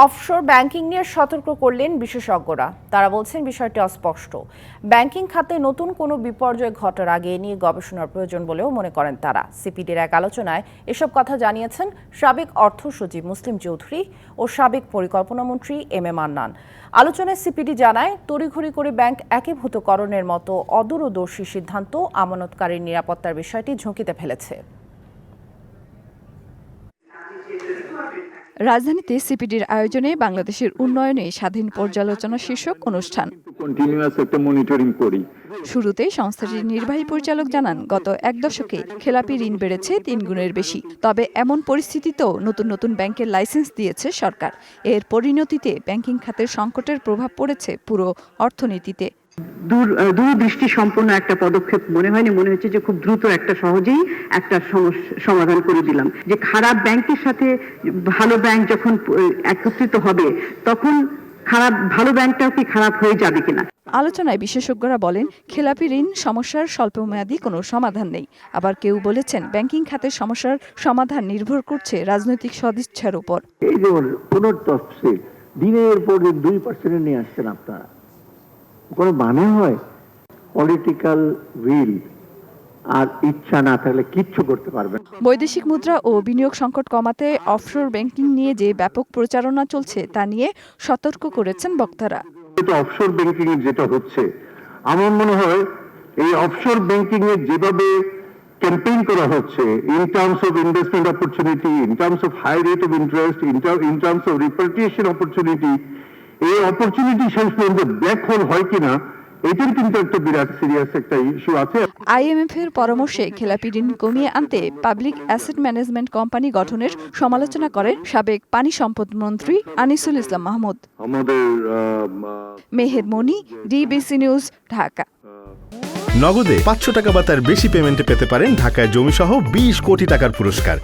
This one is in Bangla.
অফশোর ব্যাংকিং নিয়ে সতর্ক করলেন বিশেষজ্ঞরা। তারা বলছেন বিষয়টি অস্পষ্ট। ব্যাংকিং খাতে নতুন কোনো বিপর্যয় ঘটার আগে এ নিয়ে গবেষণার প্রয়োজন বলেও মনে করেন তারা। সিপিডির এক আলোচনায় এসব কথা জানিয়েছেন সাবেক অর্থ সচিব মুসলিম চৌধুরী ও সাবেক পরিকল্পনামন্ত্রী এম এ মান্নান। আলোচনায় সিপিডি জানায়, তড়িঘড়ি করে ব্যাংক একীভূতকরণের মতো অদূরদর্শী সিদ্ধান্ত আমানতকারীর নিরাপত্তার বিষয়টি ঝুঁকিতে ফেলেছে। রাজধানীতে সিপিডির আয়োজনে বাংলাদেশের উন্নয়নে স্বাধীন পর্যালোচনা শীর্ষক অনুষ্ঠান। শুরুতে সংস্থাটির নির্বাহী পরিচালক জানান, গত এক দশকে খেলাপি ঋণ বেড়েছে 3 গুণের বেশি। তবে এমন পরিস্থিতিতেও নতুন নতুন ব্যাংকের লাইসেন্স দিয়েছে সরকার। এর পরিণতিতে ব্যাংকিং খাতের সংকটের প্রভাব পড়েছে পুরো অর্থনীতিতে। দূরদৃষ্টি সম্পন্ন একটা পদক্ষেপ মনে হয়নি। মনে হচ্ছে যে খুব দ্রুত একটা সহজেই একটা সমাধান করে দিলাম। যে খারাপ ব্যাংকের সাথে ভালো ব্যাংক যখন একত্রিত হবে, তখন ভালো ব্যাংকটাও কি খারাপ হয়ে যাবে কিনা। আলোচনায় বিশেষজ্ঞরা বলেন, খেলাপি ঋণ সমস্যার স্বল্পমেয়াদী কোনো সমাধান নেই। আবার কেউ বলেছেন, ব্যাংকিং খাতের সমস্যার সমাধান নির্ভর করছে রাজনৈতিক সদিচ্ছার উপর। এই যে পুনর্তফসিল দিনের পর দিন 2% নিয়ে আসছেন আপনারা, কোনো মানে হয়? পলিটিক্যাল উইল আর ইচ্ছা না থাকলে কিচ্ছু করতে পারবেন। বৈদেশিক মুদ্রা ও বিনিয়োগ সংকট কমাতে অফশোর ব্যাংকিং নিয়ে যে ব্যাপক প্রচারণা চলছে তা নিয়ে সতর্ক করেছেন বক্তারা। এটা অফশোর ব্যাংকিং এর যেটা হচ্ছে, আমার মনে হয় এই অফশোর ব্যাংকিং এর যেভাবে ক্যাম্পেইন করা হচ্ছে, in terms of investment opportunity, in terms of high rate of interest, in terms of repatriation opportunity, এই অপরচুনিটি শেষ পর্যন্ত ব্ল্যাক হোল হয় কিনা, এটার কিন্তু একটা বিরাট সিরিয়াস একটা ইস্যু আছে। আইএমএফ এর পরামর্শে খেলাপি ঋণ কমিয়ে আনতে পাবলিক অ্যাসেট ম্যানেজমেন্ট কোম্পানি গঠনের সমালোচনা করেন সাবেক পানি সম্পদ মন্ত্রী আনিসুল ইসলাম মাহমুদ। মেহের মনি, ডিবিসি নিউজ, ঢাকা। নগদে 500 টাকা বা তার বেশি পেমেন্টে পেতে পারেন ঢাকায় জমিসহ 20 কোটি টাকার পুরস্কার।